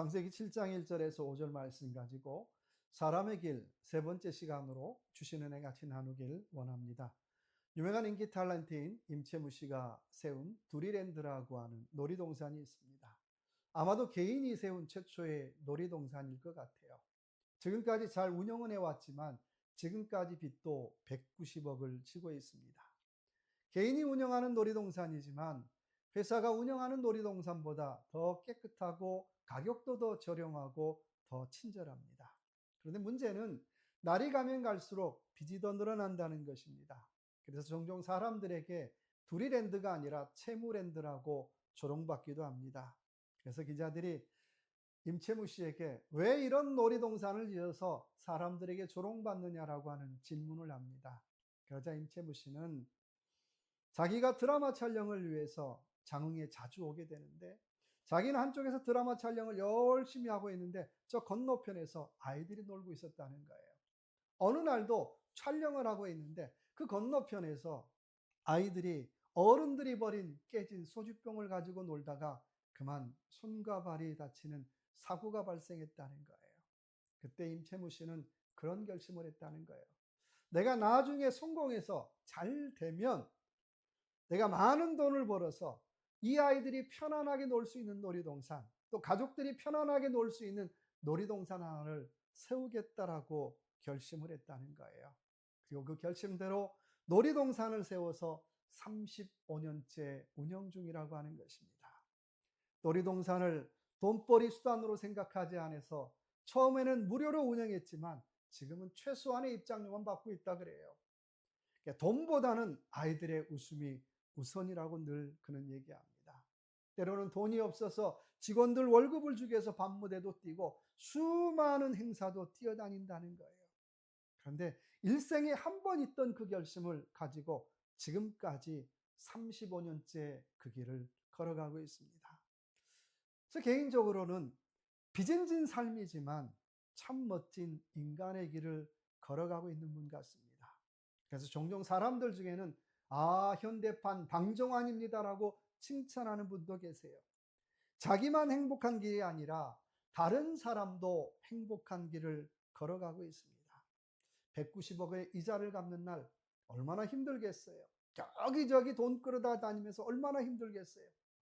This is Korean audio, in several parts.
창세기 7장 1절에서 5절 말씀 가지고 사람의 길 세 번째 시간으로 주신 은혜 같이 나누길 원합니다. 유명한 인기 탤런트인 임채무 씨가 세운 두리랜드라고 하는 놀이동산이 있습니다. 아마도 개인이 세운 최초의 놀이동산일 것 같아요. 지금까지 잘 운영은 해왔지만 지금까지 빚도 190억을 치고 있습니다. 개인이 운영하는 놀이동산이지만 회사가 운영하는 놀이동산보다 더 깨끗하고 가격도 더 저렴하고 더 친절합니다. 그런데 문제는 날이 가면 갈수록 빚이 더 늘어난다는 것입니다. 그래서 종종 사람들에게 두리랜드가 아니라 채무랜드라고 조롱받기도 합니다. 그래서 기자들이 임채무 씨에게 왜 이런 놀이동산을 지어서 사람들에게 조롱받느냐라고 하는 질문을 합니다. 그러자 임채무 씨는 자기가 드라마 촬영을 위해서 장흥에 자주 오게 되는데 자기는 한쪽에서 드라마 촬영을 열심히 하고 있는데 저 건너편에서 아이들이 놀고 있었다는 거예요. 어느 날도 촬영을 하고 있는데 그 건너편에서 아이들이 어른들이 버린 깨진 소주병을 가지고 놀다가 그만 손과 발이 다치는 사고가 발생했다는 거예요. 그때 임채무 씨는 그런 결심을 했다는 거예요. 내가 나중에 성공해서 잘 되면 내가 많은 돈을 벌어서 이 아이들이 편안하게 놀 수 있는 놀이동산, 또 가족들이 편안하게 놀 수 있는 놀이동산 하나를 세우겠다라고 결심을 했다는 거예요. 그리고 그 결심대로 놀이동산을 세워서 35년째 운영 중이라고 하는 것입니다. 놀이동산을 돈벌이 수단으로 생각하지 않아서 처음에는 무료로 운영했지만 지금은 최소한의 입장료만 받고 있다 그래요. 돈보다는 아이들의 웃음이 우선이라고 늘 그는 얘기합니다. 때로는 돈이 없어서 직원들 월급을 주기 위해서 밤무대도 뛰고 수많은 행사도 뛰어다닌다는 거예요. 그런데 일생에 한 번 있던 그 결심을 가지고 지금까지 35년째 그 길을 걸어가고 있습니다. 그래서 개인적으로는 빚은 진 삶이지만 참 멋진 인간의 길을 걸어가고 있는 분 같습니다. 그래서 종종 사람들 중에는 현대판 방종환입니다라고 칭찬하는 분도 계세요. 자기만 행복한 길이 아니라 다른 사람도 행복한 길을 걸어가고 있습니다. 190억의 이자를 갚는 날 얼마나 힘들겠어요. 여기저기 돈 끌어다 다니면서 얼마나 힘들겠어요.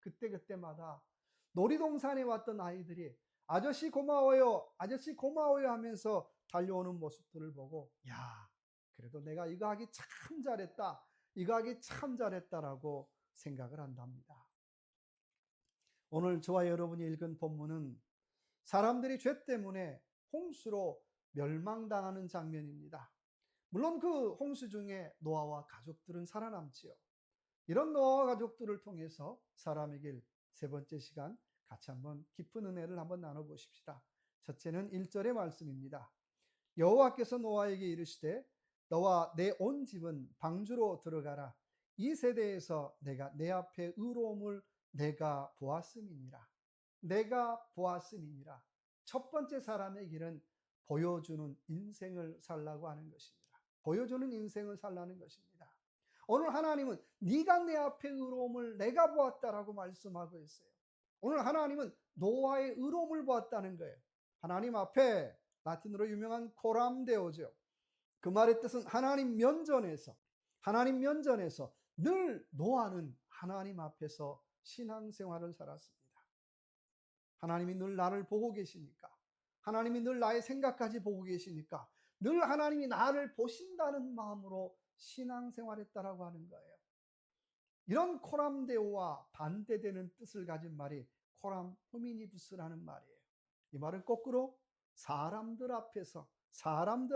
그때마다 놀이동산에 왔던 아이들이 아저씨 고마워요, 아저씨 고마워요 하면서 달려오는 모습들을 보고 그래도 내가 이거 하기 참 잘했다, 이거 하기 참 잘했다라고 생각을 한답니다. 오늘 저와 여러분이 읽은 본문은 사람들이 죄 때문에 홍수로 멸망당하는 장면입니다. 물론 그 홍수 중에 노아와 가족들은 살아남지요. 이런 노아와 가족들을 통해서 사람의 길 세 번째 시간 같이 한번 깊은 은혜를 한번 나눠보십시다. 첫째는 1절의 말씀입니다. 여호와께서 노아에게 이르시되 너와 내 온 집은 방주로 들어가라. 이 세대에서 내가 내 앞에 의로움을 내가 보았음이니라. 내가 보았음이니라. 첫 번째 사람의 길은 보여주는 인생을 살라고 하는 것입니다. 보여주는 인생을 살라는 것입니다. 오늘 하나님은 네가 내 앞에 의로움을 내가 보았다라고 말씀하고 있어요. 오늘 하나님은 노아의 의로움을 보았다는 거예요. 하나님 앞에 라틴어로 유명한 코람데오죠. 그 말의 뜻은 하나님 면전에서 늘 노아는 하나님 앞에서 신앙생활을 살았습니다. 하나님이 늘 나를 보고 계시니까, 하나님이 늘 나의 생각까지 보고 계시니까 늘 하나님이 나를 보신다는 마음으로 신앙생활했다라고 하는 거예요. 이런 코람데오와 반대되는 뜻을 가진 말이 코람 호미니부스라는 말이에요. 이 말은 거꾸로 사람들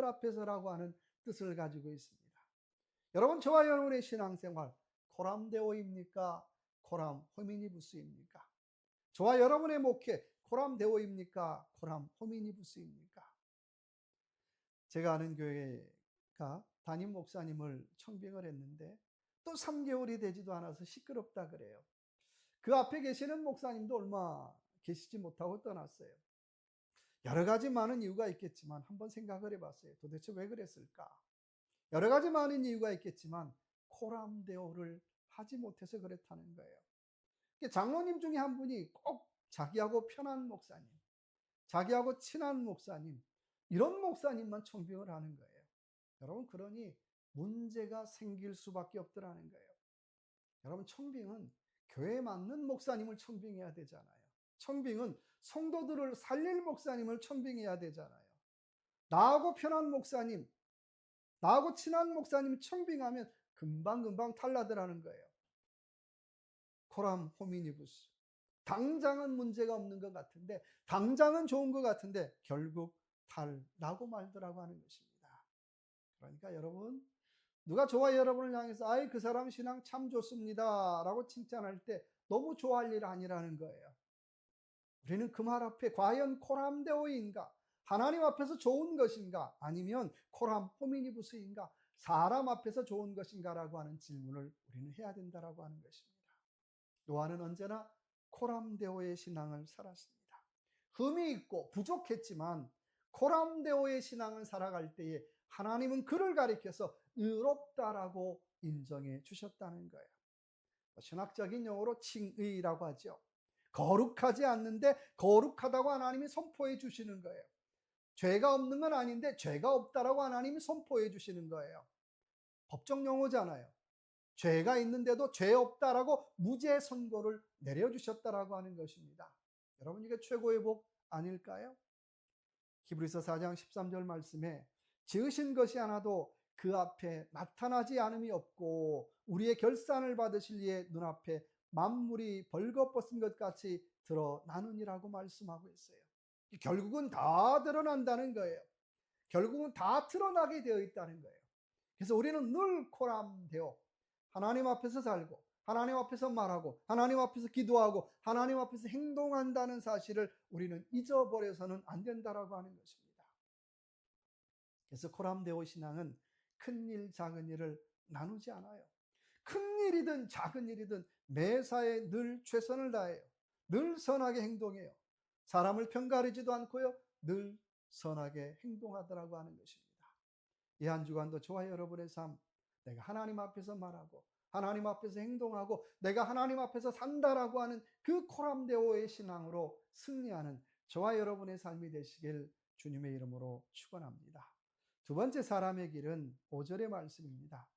앞에서라고 하는 뜻을 가지고 있습니다. 여러분, 저와 여러분의 신앙생활 코람데오입니까? 코람 호미니부스입니까? 저와 여러분의 목회 코람데오입니까? 코람 호미니부스입니까? 제가 아는 교회가 담임 목사님을 청빙을 했는데 또 3개월이 되지도 않아서 시끄럽다 그래요. 그 앞에 계시는 목사님도 얼마 계시지 못하고 떠났어요. 여러 가지 많은 이유가 있겠지만 한번 생각을 해봤어요. 도대체 왜 그랬을까? 여러 가지 많은 이유가 있겠지만 코람데오를 하지 못해서 그렇다는 거예요. 장로님 중에 한 분이 꼭 자기하고 편한 목사님, 자기하고 친한 목사님, 이런 목사님만 청빙을 하는 거예요. 여러분, 그러니 문제가 생길 수밖에 없더라는 거예요. 여러분, 청빙은 교회에 맞는 목사님을 청빙해야 되잖아요. 청빙은 성도들을 살릴 목사님을 청빙해야 되잖아요. 나하고 편한 목사님, 나하고 친한 목사님 청빙하면 금방금방 탈라더라는 거예요. 코람 호미니부스. 당장은 문제가 없는 것 같은데, 당장은 좋은 것 같은데 결국 탈나고 말더라고 하는 것입니다. 그러니까 여러분, 누가 저와 여러분을 향해서 아이 그 사람 신앙 참 좋습니다 라고 칭찬할 때 너무 좋아할 일 아니라는 거예요. 우리는 그 말 앞에 과연 코람데오인가, 하나님 앞에서 좋은 것인가, 아니면 코람 호미니부스인가, 사람 앞에서 좋은 것인가라고 하는 질문을 우리는 해야 된다라고 하는 것입니다. 노아는 언제나 코람데오의 신앙을 살았습니다. 흠이 있고 부족했지만 코람데오의 신앙을 살아갈 때에 하나님은 그를 가리켜서 의롭다라고 인정해 주셨다는 거예요. 신학적인 용어로 칭의라고 하죠. 거룩하지 않는데 거룩하다고 하나님이 선포해 주시는 거예요. 죄가 없는 건 아닌데 죄가 없다라고 하나님이 선포해 주시는 거예요. 법적 용어잖아요. 죄가 있는데도 죄 없다라고 무죄 선고를 내려주셨다라고 하는 것입니다. 여러분, 이게 최고의 복 아닐까요? 히브리서 4장 13절 말씀에 지으신 것이 하나도 그 앞에 나타나지 않음이 없고 우리의 결산을 받으실 이의 눈앞에 만물이 벌거벗은 것 같이 드러나느니라고 말씀하고 있어요. 결국은 다 드러난다는 거예요. 결국은 다 드러나게 되어 있다는 거예요. 그래서 우리는 늘 코람되어 하나님 앞에서 살고 하나님 앞에서 말하고 하나님 앞에서 기도하고 하나님 앞에서 행동한다는 사실을 우리는 잊어버려서는 안 된다라고 하는 것입니다. 그래서 코람데오 신앙은 큰일 작은 일을 나누지 않아요. 큰 일이든 작은 일이든 매사에 늘 최선을 다해요. 늘 선하게 행동해요. 사람을 편가르지도 않고요. 늘 선하게 행동하더라고 하는 것입니다. 이 한 주간도 저와 여러분의 삶, 내가 하나님 앞에서 말하고 하나님 앞에서 행동하고 내가 하나님 앞에서 산다라고 하는 그 코람데오의 신앙으로 승리하는 저와 여러분의 삶이 되시길 주님의 이름으로 축원합니다. 두 번째 사람의 길은 5절의 말씀입니다.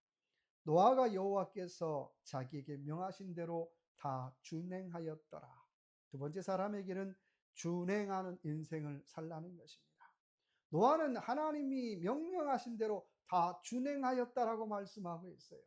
노아가 여호와께서 자기에게 명하신 대로 다 준행하였더라. 두 번째 사람의 길은 준행하는 인생을 살라는 것입니다. 노아는 하나님이 명령하신 대로 다 준행하였다라고 말씀하고 있어요.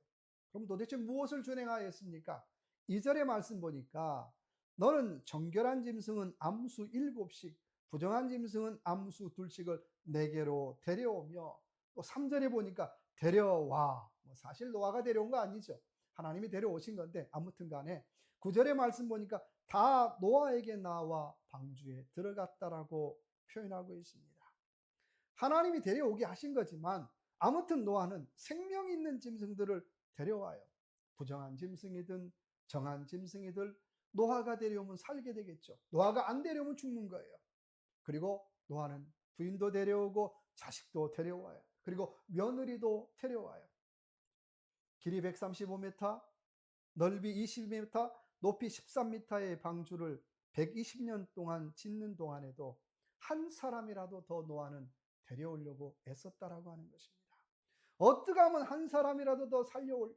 그럼 도대체 무엇을 준행하였습니까? 2절의 말씀 보니까 너는 정결한 짐승은 암수 7씩, 부정한 짐승은 암수 2씩을 내게로 데려오며, 또 3절에 보니까 데려와. 사실 노아가 데려온 거 아니죠. 하나님이 데려오신 건데 아무튼 간에 9절의 말씀 보니까 다 노아에게 나와 방주에 들어갔다라고 표현하고 있습니다. 하나님이 데려오게 하신 거지만 아무튼 노아는 생명 있는 짐승들을 데려와요. 부정한 짐승이든 정한 짐승이든 노아가 데려오면 살게 되겠죠. 노아가 안 데려오면 죽는 거예요. 그리고 노아는 부인도 데려오고 자식도 데려와요. 그리고 며느리도 데려와요. 길이 135m, 넓이 20m, 높이 13m의 방주를 120년 동안 짓는 동안에도 한 사람이라도 더 노아는 데려오려고 애썼다라고 하는 것입니다. 어떻게 하면 한 사람이라도 더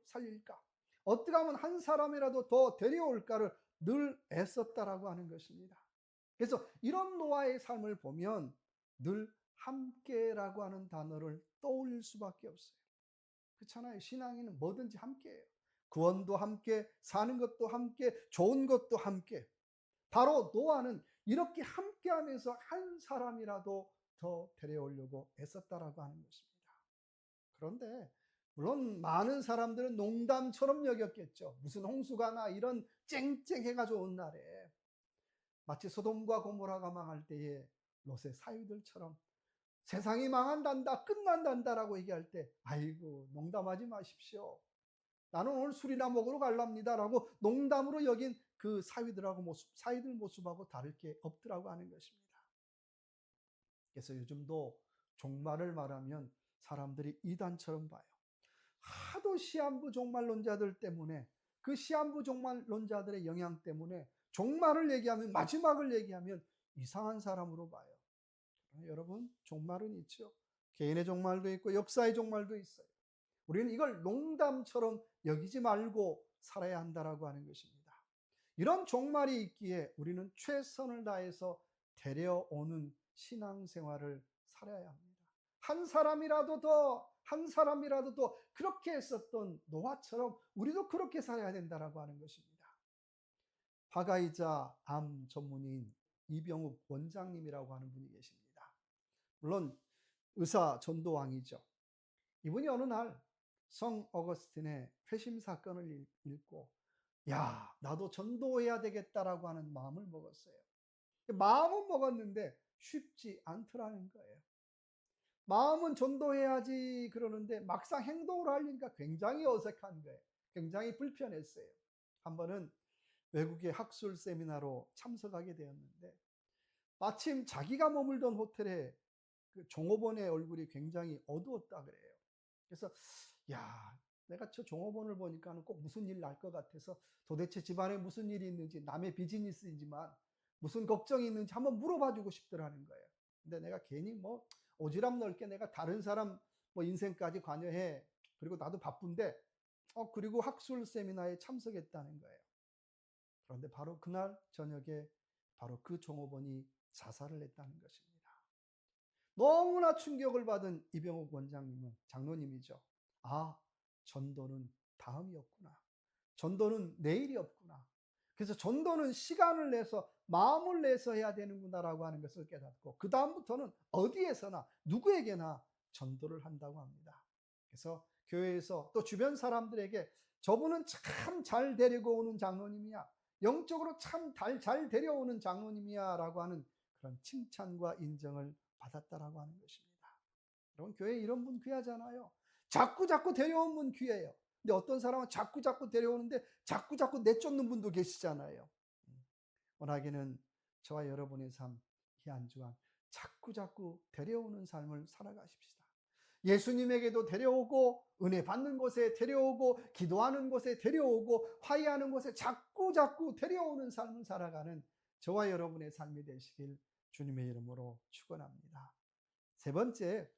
살릴까? 어떻게 하면 한 사람이라도 더 데려올까를 늘 애썼다라고 하는 것입니다. 그래서 이런 노아의 삶을 보면 늘 함께라고 하는 단어를 떠올릴 수밖에 없어요. 그렇잖아요. 신앙인은 뭐든지 함께해요. 구원도 함께, 사는 것도 함께, 좋은 것도 함께. 바로 노아는 이렇게 함께하면서 한 사람이라도 더 데려오려고 애썼다라고 하는 것입니다. 그런데 물론 많은 사람들은 농담처럼 여겼겠죠. 무슨 홍수가 나 이런 쨍쨍해가지고 온 날에 마치 소돔과 고모라가 망할 때에 롯의 사위들처럼 세상이 망한단다, 끝난단다라고 얘기할 때 아이고 농담하지 마십시오. 나는 오늘 술이나 먹으러 갈랍니다라고 농담으로 여긴 그 사위들 모습하고 다를 게 없더라고 하는 것입니다. 그래서 요즘도 종말을 말하면 사람들이 이단처럼 봐요. 하도 시한부 종말론자들 때문에, 그 시한부 종말론자들의 영향 때문에 종말을 얘기하면, 마지막을 얘기하면 이상한 사람으로 봐요. 여러분, 종말은 있죠. 개인의 종말도 있고 역사의 종말도 있어요. 우리는 이걸 농담처럼 여기지 말고 살아야 한다라고 하는 것입니다. 이런 종말이 있기에 우리는 최선을 다해서 데려오는 신앙생활을 살아야 합니다. 한 사람이라도 더 그렇게 했었던 노아처럼 우리도 그렇게 살아야 된다라고 하는 것입니다. 화가이자 암 전문의인 이병욱 원장님이라고 하는 분이 계십니다. 물론 의사 전도왕이죠. 이분이 어느 날 성 어거스틴의 회심 사건을 읽고 야, 나도 전도해야 되겠다라고 하는 마음을 먹었어요. 마음은 먹었는데 쉽지 않더라는 거예요. 마음은 전도해야지 그러는데 막상 행동을 하려니까 굉장히 어색한 거예요. 굉장히 불편했어요. 한 번은 외국의 학술 세미나로 참석하게 되었는데 마침 자기가 머물던 호텔에 그 종업원의 얼굴이 굉장히 어두웠다 그래요. 그래서 야, 내가 저 종업원을 보니까는 꼭 무슨 일 날 것 같아서 도대체 집안에 무슨 일이 있는지, 남의 비즈니스이지만 무슨 걱정이 있는지 한번 물어봐 주고 싶더라는 거예요. 근데 내가 괜히 뭐 오지랖 넓게 내가 다른 사람 뭐 인생까지 관여해. 그리고 나도 바쁜데 그리고 학술 세미나에 참석했다는 거예요. 그런데 바로 그날 저녁에 바로 그 종업원이 자살을 했다는 것입니다. 너무나 충격을 받은 이병옥 원장님은, 장로님이죠. 아, 전도는 다음이었구나. 전도는 내일이 없구나. 그래서 전도는 시간을 내서 마음을 내서 해야 되는구나라고 하는 것을 깨닫고 그 다음부터는 어디에서나 누구에게나 전도를 한다고 합니다. 그래서 교회에서 또 주변 사람들에게 저분은 참 잘 데리고 오는 장로님이야. 영적으로 참 잘 데려오는 장로님이야 라고 하는 그런 칭찬과 인정을 받았다라고 하는 것입니다. 여러분, 교회에 이런 분 귀하잖아요. 자꾸 데려온 분 귀해요. 근데 어떤 사람은 자꾸 데려오는데 자꾸 내쫓는 분도 계시잖아요. 원하기는 저와 여러분의 삶, 이 한 주간 자꾸 데려오는 삶을 살아가십시다. 예수님에게도 데려오고 은혜 받는 곳에 데려오고 기도하는 곳에 데려오고 화해하는 곳에 자꾸 데려오는 삶을 살아가는 저와 여러분의 삶이 되시길 주님의 이름으로 축원합니다. 세 번째,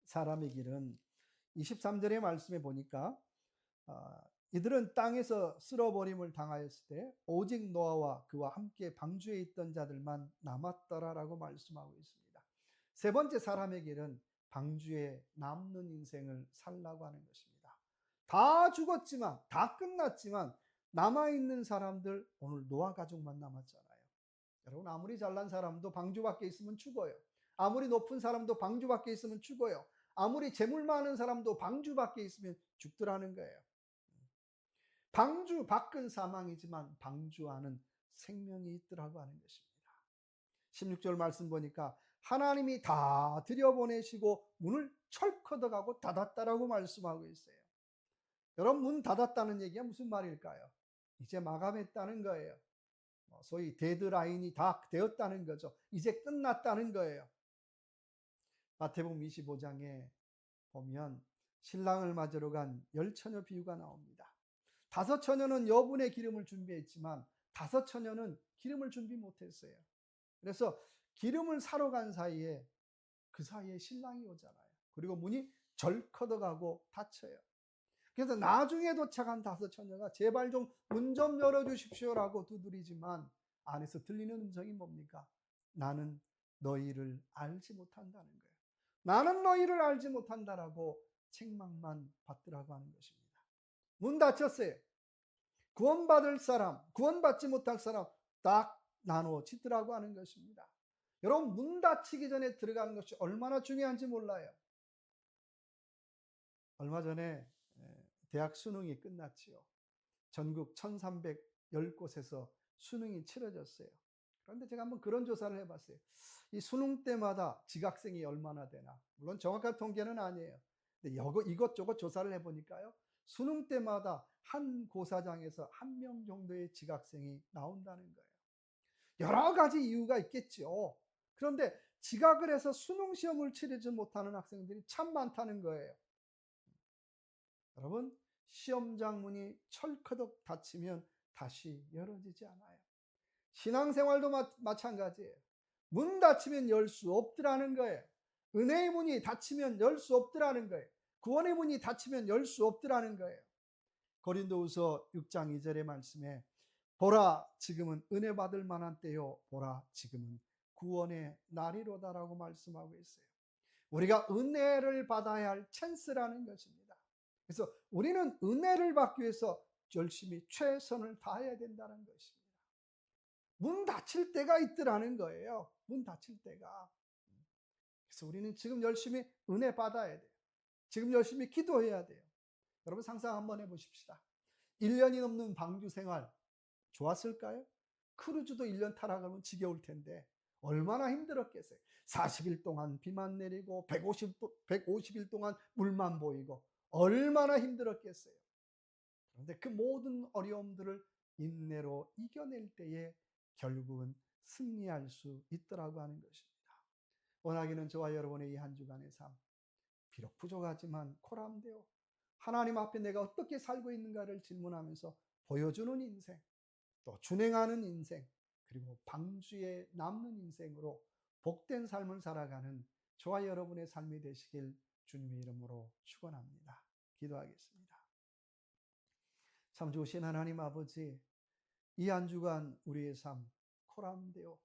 사람의 길은 23절의 말씀에 보니까 이들은 땅에서 쓸어버림을 당하였을 때 오직 노아와 그와 함께 방주에 있던 자들만 남았더라라고 말씀하고 있습니다. 세 번째, 사람의 길은 방주에 남는 인생을 살라고 하는 것입니다. 다 죽었지만, 다 끝났지만 남아있는 사람들, 오늘 노아 가족만 남았잖아요. 여러분, 아무리 잘난 사람도 방주 밖에 있으면 죽어요. 아무리 높은 사람도 방주 밖에 있으면 죽어요. 아무리 재물 많은 사람도 방주 밖에 있으면 죽더라는 거예요. 방주 밖은 사망이지만 방주 안은 생명이 있더라고 하는 것입니다. 16절 말씀 보니까 하나님이 다 들여보내시고 문을 철커덕하고 닫았다라고 말씀하고 있어요. 여러분, 문 닫았다는 얘기가 무슨 말일까요? 이제 마감했다는 거예요. 소위 데드라인이 다 되었다는 거죠. 이제 끝났다는 거예요. 마태복음 25장에 보면 신랑을 맞으러 간 10처녀 비유가 나옵니다. 5처녀는 여분의 기름을 준비했지만 5처녀는 기름을 준비 못했어요. 그래서 기름을 사러 간 사이에 그 사이에 신랑이 오잖아요. 그리고 문이 절커덕하고 닫혀요. 그래서 나중에 도착한 5처녀가 제발 좀 문 좀 열어주십시오라고 두드리지만 안에서 들리는 음성이 뭡니까? 나는 너희를 알지 못한다는 거예요. 나는 너희를 알지 못한다라고 책망만 받더라고 하는 것입니다. 문 닫혔어요. 구원받을 사람, 구원받지 못할 사람 딱 나누어지더라고 하는 것입니다. 여러분, 문 닫히기 전에 들어가는 것이 얼마나 중요한지 몰라요. 얼마 전에 대학 수능이 끝났지요. 전국 1310곳에서 수능이 치러졌어요. 그런데 제가 한번 그런 조사를 해봤어요. 이 수능 때마다 지각생이 얼마나 되나. 물론 정확한 통계는 아니에요. 근데 이것저것 조사를 해보니까요. 수능 때마다 한 고사장에서 1명 정도의 지각생이 나온다는 거예요. 여러 가지 이유가 있겠죠. 그런데 지각을 해서 수능 시험을 치르지 못하는 학생들이 참 많다는 거예요. 여러분, 시험장 문이 철커덕 닫히면 다시 열어지지 않아요. 신앙생활도 마찬가지예요. 문 닫히면 열 수 없더라는 거예요. 은혜의 문이 닫히면 열 수 없더라는 거예요. 구원의 문이 닫히면 열 수 없더라는 거예요. 고린도후서 6장 2절의 말씀에 보라 지금은 은혜 받을 만한 때요, 보라 지금은 구원의 날이로다라고 말씀하고 있어요. 우리가 은혜를 받아야 할 찬스라는 것입니다. 그래서 우리는 은혜를 받기 위해서 열심히 최선을 다해야 된다는 것입니다. 문 닫힐 때가 있더라는 거예요. 문 닫힐 때가. 그래서 우리는 지금 열심히 은혜 받아야 돼요. 지금 열심히 기도해야 돼요. 여러분 상상 한번 해보십시다. 1년이 넘는 방주 생활 좋았을까요? 크루즈도 1년 타락하면 지겨울 텐데 얼마나 힘들었겠어요. 40일 동안 비만 내리고 150일 동안 물만 보이고 얼마나 힘들었겠어요. 그런데 그 모든 어려움들을 인내로 이겨낼 때에 결국은 승리할 수 있더라고 하는 것입니다. 원하기는 저와 여러분의 이 한 주간의 삶, 비록 부족하지만 코람되어 하나님 앞에 내가 어떻게 살고 있는가를 질문하면서 보여주는 인생, 또 준행하는 인생, 그리고 방주에 남는 인생으로 복된 삶을 살아가는 저와 여러분의 삶이 되시길 주님의 이름으로 축원합니다. 기도하겠습니다. 참 좋으신 하나님 아버지, 이 한 주간 우리의 삶 코람되어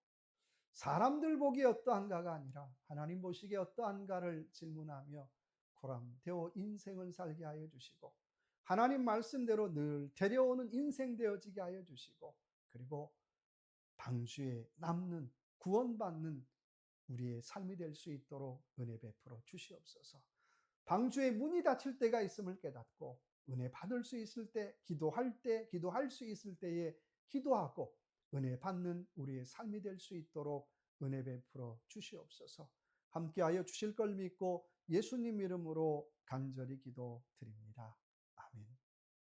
사람들 보기에 어떠한가가 아니라 하나님 보시기에 어떠한가를 질문하며 코람되어 인생을 살게 하여 주시고 하나님 말씀대로 늘 데려오는 인생 되어지게 하여 주시고 그리고 방주에 남는 구원받는 우리의 삶이 될 수 있도록 은혜 베풀어 주시옵소서. 방주에 문이 닫힐 때가 있음을 깨닫고 은혜 받을 수 있을 때 기도할 수 있을 때에 기도하고 은혜 받는 우리의 삶이 될 수 있도록 은혜 베풀어 주시옵소서. 함께하여 주실 걸 믿고 예수님 이름으로 간절히 기도드립니다.